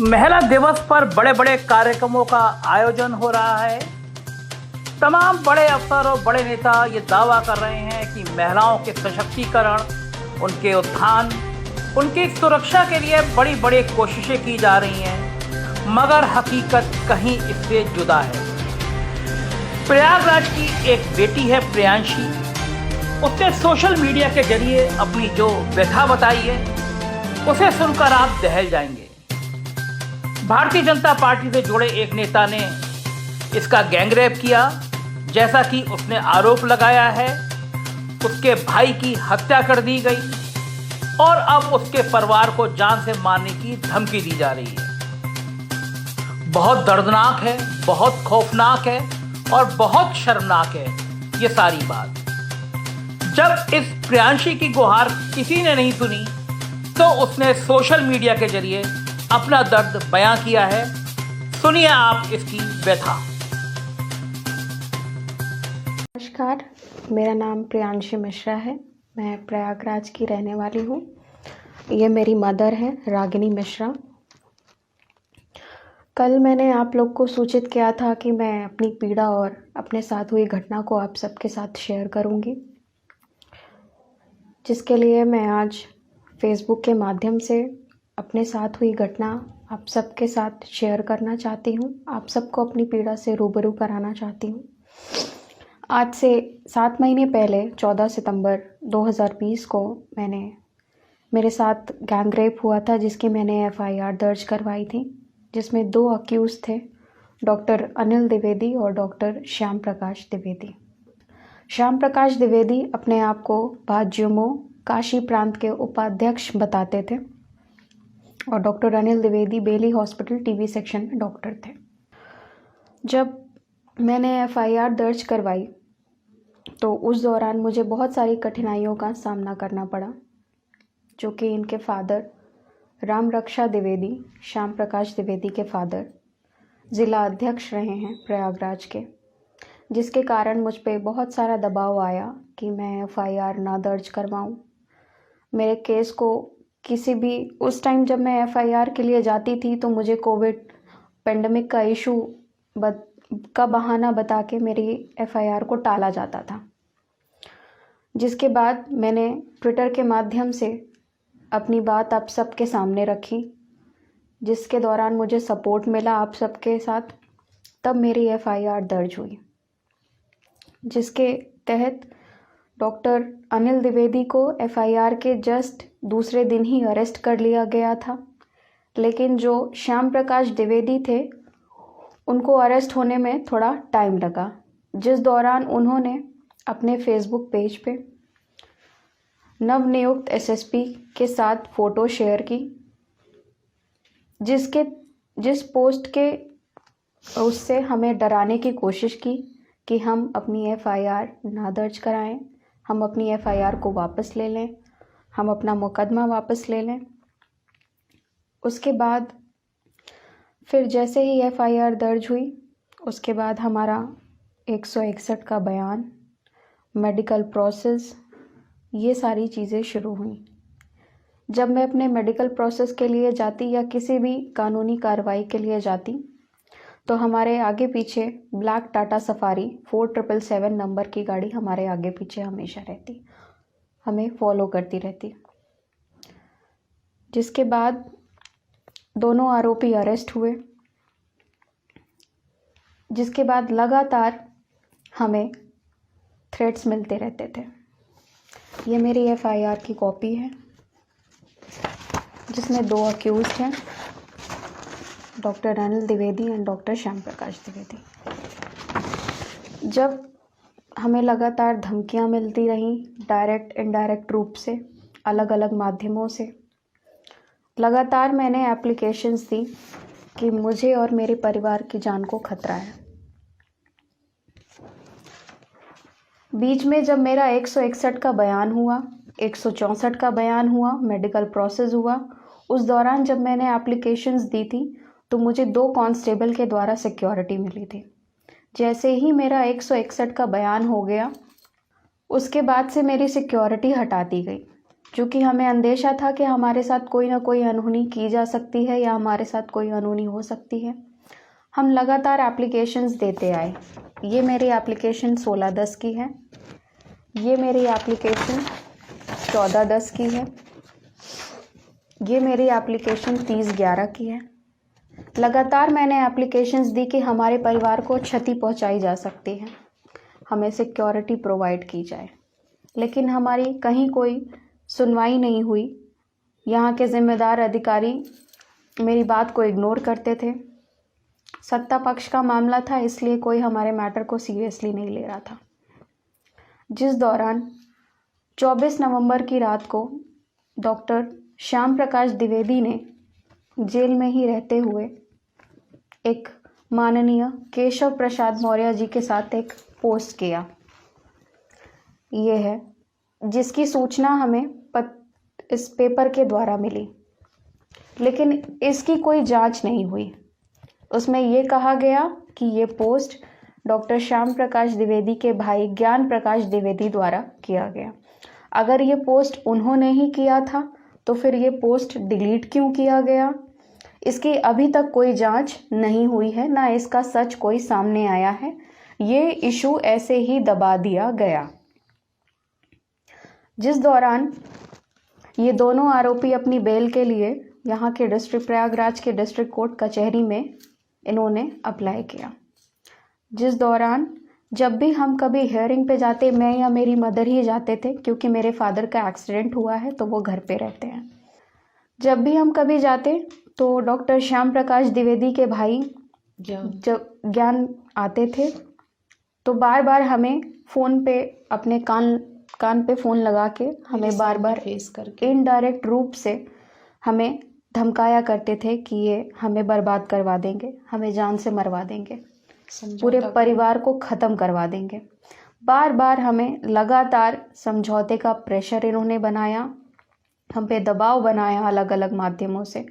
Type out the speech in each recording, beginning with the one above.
महिला दिवस पर बड़े बड़े कार्यक्रमों का आयोजन हो रहा है। तमाम बड़े अफसर और बड़े नेता ये दावा कर रहे हैं कि महिलाओं के सशक्तिकरण, उनके उत्थान, उनकी सुरक्षा के लिए बड़ी बड़ी कोशिशें की जा रही हैं, मगर हकीकत कहीं इससे जुदा है। प्रयागराज की एक बेटी है प्रियांशी। उसने सोशल मीडिया के जरिए अपनी जो व्यथा बताई है, उसे सुनकर आप दहल जाएंगे। भारतीय जनता पार्टी से जुड़े एक नेता ने इसका गैंगरेप किया, जैसा कि उसने आरोप लगाया है। उसके भाई की हत्या कर दी गई और अब उसके परिवार को जान से मारने की धमकी दी जा रही है। बहुत दर्दनाक है, बहुत खौफनाक है और बहुत शर्मनाक है ये सारी बात। जब इस प्रियांशी की गुहार किसी ने नहीं सुनी, तो उसने सोशल मीडिया के जरिए अपना दर्द बयां किया है। सुनिए आप इसकी व्यथा। नमस्कार, मेरा नाम प्रियांशी मिश्रा है। मैं प्रयागराज की रहने वाली हूँ। ये मेरी मदर है, रागिनी मिश्रा। कल मैंने आप लोग को सूचित किया था कि मैं अपनी पीड़ा और अपने साथ हुई घटना को आप सबके साथ शेयर करूँगी, जिसके लिए मैं आज फेसबुक के माध्यम से अपने साथ हुई घटना आप सबके साथ शेयर करना चाहती हूँ। आप सबको अपनी पीड़ा से रूबरू कराना चाहती हूँ। आज से 7 महीने पहले 14 सितंबर 2020 को मेरे साथ गैंगरेप हुआ था, जिसकी मैंने एफआईआर दर्ज करवाई थी, जिसमें 2 अक्यूज थे, डॉक्टर अनिल द्विवेदी और डॉक्टर श्याम प्रकाश द्विवेदी। श्याम प्रकाश द्विवेदी अपने आप को भाजयुमो काशी प्रांत के उपाध्यक्ष बताते थे और डॉक्टर अनिल द्विवेदी बेली हॉस्पिटल टीबी सेक्शन में डॉक्टर थे। जब मैंने एफआईआर दर्ज करवाई तो उस दौरान मुझे बहुत सारी कठिनाइयों का सामना करना पड़ा, जो कि इनके फादर राम रक्षा द्विवेदी, श्याम प्रकाश द्विवेदी के फादर ज़िला अध्यक्ष रहे हैं प्रयागराज के, जिसके कारण मुझ पे बहुत सारा दबाव आया कि मैं एफआईआर ना दर्ज करवाऊं। मेरे केस को किसी भी उस टाइम जब मैं एफआईआर के लिए जाती थी तो मुझे कोविड पेंडेमिक का इशू का बहाना बता के मेरी एफआईआर को टाला जाता था। जिसके बाद मैंने ट्विटर के माध्यम से अपनी बात आप सबके सामने रखी, जिसके दौरान मुझे सपोर्ट मिला आप सबके साथ। तब मेरी एफआईआर दर्ज हुई, जिसके तहत डॉक्टर अनिल द्विवेदी को एफआईआर के जस्ट दूसरे दिन ही अरेस्ट कर लिया गया था, लेकिन जो श्याम प्रकाश द्विवेदी थे उनको अरेस्ट होने में थोड़ा टाइम लगा, जिस दौरान उन्होंने अपने फेसबुक पेज पे नवनियुक्त एसएसपी के साथ फ़ोटो शेयर की, जिस पोस्ट के उससे हमें डराने की कोशिश की कि हम अपनी एफआईआर ना दर्ज कराएं, हम अपनी एफआईआर को वापस ले लें, हम अपना मुकदमा वापस ले लें। उसके बाद फिर जैसे ही एफआईआर दर्ज हुई, उसके बाद हमारा 161 का बयान, मेडिकल प्रोसेस, ये सारी चीज़ें शुरू हुई। जब मैं अपने मेडिकल प्रोसेस के लिए जाती या किसी भी कानूनी कार्रवाई के लिए जाती, तो हमारे आगे पीछे ब्लैक टाटा सफारी 4777 नंबर की गाड़ी हमारे आगे पीछे हमेशा रहती, हमें फॉलो करती रहती। जिसके बाद दोनों आरोपी अरेस्ट हुए, जिसके बाद लगातार हमें थ्रेट्स मिलते रहते थे। ये मेरी एफआईआर की कॉपी है, जिसमें 2 अक्यूज हैं, doctor Anil Dwivedi and doctor Shyam Prakash Dwivedi. जब हमें लगातार धमकियां मिलती रहीं, डायरेक्ट इनडायरेक्ट रूप से, अलग अलग माध्यमों से, लगातार मैंने एप्लीकेशंस दी कि मुझे और मेरे परिवार की जान को खतरा है। बीच में जब मेरा 161 का बयान हुआ, 164 का बयान हुआ, मेडिकल प्रोसेस हुआ, उस दौरान जब मैंने एप्लीकेशंस दी थी तो मुझे 2 कांस्टेबल के द्वारा सिक्योरिटी मिली थी। जैसे ही मेरा 161 का बयान हो गया, उसके बाद से मेरी सिक्योरिटी हटा दी गई। क्योंकि हमें अंदेशा था कि हमारे साथ कोई ना कोई अनहोनी की जा सकती है या हमारे साथ कोई अनहोनी हो सकती है। हम लगातार एप्लीकेशंस देते आए। ये मेरी एप्लीकेशन 16/10 की है, ये मेरी एप्लीकेशन 14/10 की है, ये मेरी एप्लीकेशन 30/11 की है। लगातार मैंने एप्लीकेशंस दी कि हमारे परिवार को क्षति पहुंचाई जा सकती है, हमें सिक्योरिटी प्रोवाइड की जाए, लेकिन हमारी कहीं कोई सुनवाई नहीं हुई। यहाँ के जिम्मेदार अधिकारी मेरी बात को इग्नोर करते थे। सत्ता पक्ष का मामला था, इसलिए कोई हमारे मैटर को सीरियसली नहीं ले रहा था। जिस दौरान 24 नवंबर की रात को डॉक्टर श्याम प्रकाश द्विवेदी ने जेल में ही रहते हुए एक माननीय केशव प्रसाद मौर्य जी के साथ एक पोस्ट किया। ये है जिसकी सूचना हमें इस पेपर के द्वारा मिली, लेकिन इसकी कोई जांच नहीं हुई। उसमें ये कहा गया कि ये पोस्ट डॉक्टर श्याम प्रकाश द्विवेदी के भाई ज्ञान प्रकाश द्विवेदी द्वारा किया गया। अगर ये पोस्ट उन्होंने ही किया था तो फिर ये पोस्ट डिलीट क्यों किया गया, इसकी अभी तक कोई जांच नहीं हुई है, ना इसका सच कोई सामने आया है। ये इशू ऐसे ही दबा दिया गया। जिस दौरान ये दोनों आरोपी अपनी बेल के लिए यहाँ के प्रयागराज के डिस्ट्रिक्ट कोर्ट कचहरी में इन्होंने अप्लाई किया। जिस दौरान जब भी हम कभी हियरिंग पे जाते, मैं या मेरी मदर ही जाते थे, क्योंकि मेरे फादर का एक्सीडेंट हुआ है तो वो घर पे रहते हैं। जब भी हम कभी जाते तो डॉक्टर श्याम प्रकाश द्विवेदी के भाई जब ज्ञान आते थे तो बार बार हमें फ़ोन पे अपने कान पे फ़ोन लगा के हमें बार बार फेस करके इनडायरेक्ट रूप से हमें धमकाया करते थे कि ये हमें बर्बाद करवा देंगे, हमें जान से मरवा देंगे, पूरे परिवार को ख़त्म करवा देंगे। बार बार हमें लगातार समझौते का प्रेशर इन्होंने बनाया, हम पे दबाव बनाया अलग अलग माध्यमों से,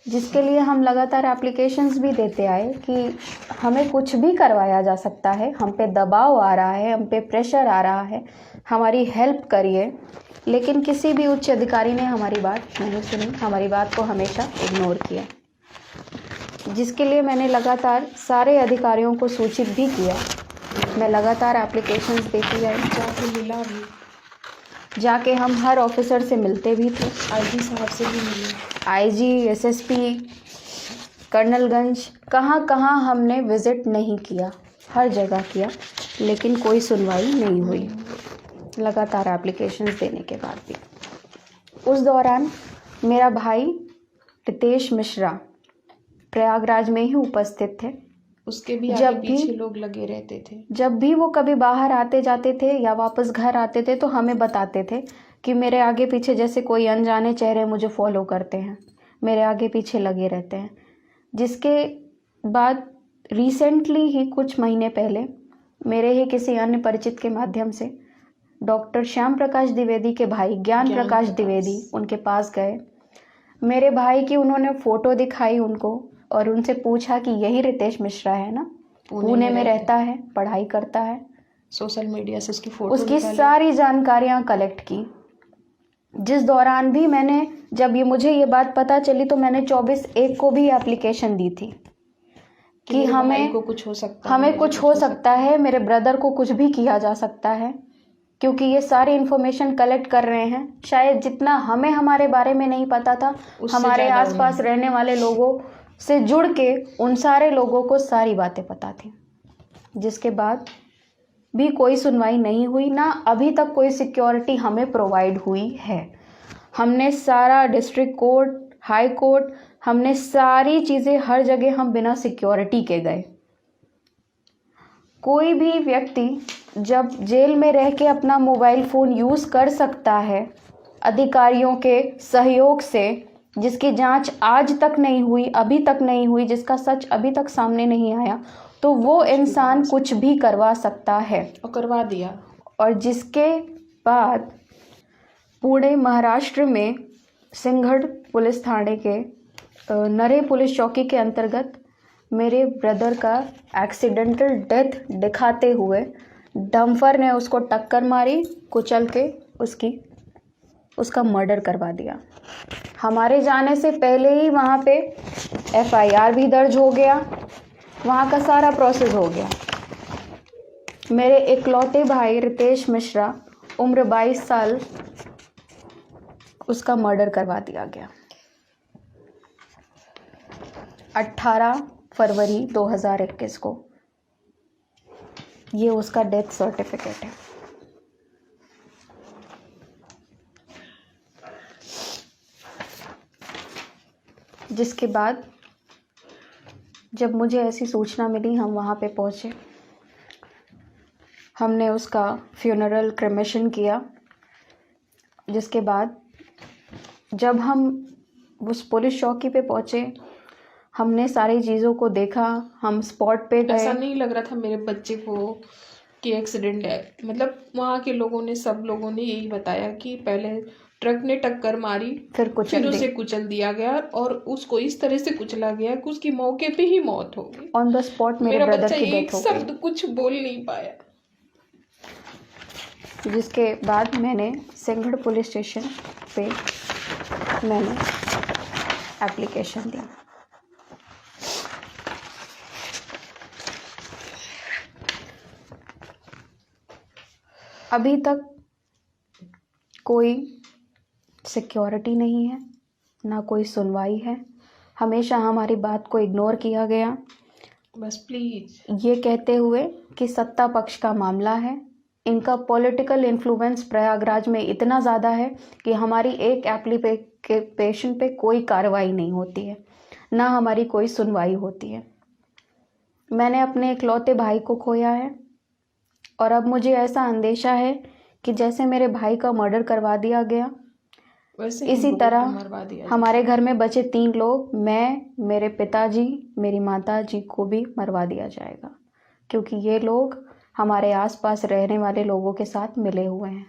जिसके लिए हम लगातार एप्लीकेशंस भी देते आए कि हमें कुछ भी करवाया जा सकता है, हम पे दबाव आ रहा है, हम पे प्रेशर आ रहा है, हमारी हेल्प करिए। लेकिन किसी भी उच्च अधिकारी ने हमारी बात नहीं सुनी, हमारी बात को हमेशा इग्नोर किया, जिसके लिए मैंने लगातार सारे अधिकारियों को सूचित भी किया। मैं लगातार एप्लीकेशंस देती आई, जाके मिला भी, जाके हम हर ऑफिसर से मिलते भी थे, आईजी साहब से भी मिले, आईजी, एसएसपी, कर्नलगंज, कहाँ कहाँ हमने विज़िट नहीं किया, हर जगह किया, लेकिन कोई सुनवाई नहीं हुई लगातार एप्लीकेशंस देने के बाद भी। उस दौरान मेरा भाई रितेश मिश्रा प्रयागराज में ही उपस्थित थे। उसके भी आगे पीछे लोग लगे रहते थे। जब भी वो कभी बाहर आते जाते थे या वापस घर आते थे तो हमें बताते थे कि मेरे आगे पीछे जैसे कोई अनजाने चेहरे मुझे फॉलो करते हैं, मेरे आगे पीछे लगे रहते हैं। जिसके बाद रिसेंटली ही कुछ महीने पहले मेरे ही किसी अन्य परिचित के माध्यम से डॉक्टर श्याम प्रकाश द्विवेदी के भाई ज्ञान प्रकाश द्विवेदी उनके पास गए। मेरे भाई की उन्होंने फ़ोटो दिखाई उनको और उनसे पूछा कि यही रितेश मिश्रा है ना, पुणे में रहता है, पढ़ाई करता है। सोशल मीडिया से उसकी फ़ोटो उसकी सारी जानकारियाँ कलेक्ट की। जिस दौरान भी मैंने, जब मुझे ये बात पता चली तो मैंने 24/1 को भी एप्लीकेशन दी थी कि हमें कुछ हो सकता है, हमें कुछ हो सकता है, मेरे ब्रदर को कुछ भी किया जा सकता है, क्योंकि ये सारी इन्फॉर्मेशन कलेक्ट कर रहे हैं। शायद जितना हमें हमारे बारे में नहीं पता था, हमारे आसपास रहने वाले लोगों से जुड़ के उन सारे लोगों को सारी बातें पता थी। जिसके बाद भी कोई सुनवाई नहीं हुई, ना अभी तक कोई सिक्योरिटी हमें प्रोवाइड हुई है। हमने सारा डिस्ट्रिक्ट कोर्ट, हाई कोर्ट, हमने सारी चीज़ें, हर जगह हम बिना सिक्योरिटी के गए। कोई भी व्यक्ति जब जेल में रह के अपना मोबाइल फ़ोन यूज़ कर सकता है अधिकारियों के सहयोग से, जिसकी जांच आज तक नहीं हुई, अभी तक नहीं हुई, जिसका सच अभी तक सामने नहीं आया, तो वो इंसान कुछ भी करवा सकता है और करवा दिया। और जिसके बाद पुणे महाराष्ट्र में सिंघड़ पुलिस थाने के नरे पुलिस चौकी के अंतर्गत मेरे ब्रदर का एक्सीडेंटल डेथ दिखाते हुए डंपर ने उसको टक्कर मारी, कुचल के उसकी उसका मर्डर करवा दिया। हमारे जाने से पहले ही वहाँ पे FIR भी दर्ज हो गया, वहाँ का सारा प्रोसेस हो गया। मेरे इकलौते भाई रितेश मिश्रा उम्र 22 साल, उसका मर्डर करवा दिया गया 18 फरवरी 2021 को। ये उसका डेथ सर्टिफिकेट है। जिसके बाद जब मुझे ऐसी सूचना मिली, हम वहाँ पे पहुँचे, हमने उसका फ्यूनरल क्रेमेशन किया। जिसके बाद जब हम उस पुलिस चौकी पे पहुँचे, हमने सारी चीज़ों को देखा, हम स्पॉट पे गए। ऐसा नहीं लग रहा था मेरे बच्चे को कि एक्सीडेंट है। मतलब वहाँ के लोगों ने, सब लोगों ने यही बताया कि पहले ट्रक ने टक्कर मारी, फिर उसे कुचल दिया गया और उसको इस तरह से कुचला गया कि उसकी मौके पे ही मौत हो गई। ऑन द स्पॉट मेरे ब्रदर की डेथ हो गई। शब्द कुछ बोल नहीं पाया। जिसके बाद मैंने सिंघड़ पुलिस स्टेशन पे मैंने एप्लीकेशन दी। अभी तक कोई सिक्योरिटी नहीं है, ना कोई सुनवाई है। हमेशा हमारी बात को इग्नोर किया गया, बस प्लीज ये कहते हुए कि सत्ता पक्ष का मामला है। इनका पॉलिटिकल इन्फ्लुएंस प्रयागराज में इतना ज़्यादा है कि हमारी एक एप्लीकेशन पे कोई कार्रवाई नहीं होती है, ना हमारी कोई सुनवाई होती है। मैंने अपने इकलौते भाई को खोया है और अब मुझे ऐसा अंदेशा है कि जैसे मेरे भाई का मर्डर करवा दिया गया, इसी तरह हमारे घर में बचे 3 लोग, मैं, मेरे पिताजी, मेरी माताजी को भी मरवा दिया जाएगा, क्योंकि ये लोग हमारे आसपास रहने वाले लोगों के साथ मिले हुए हैं।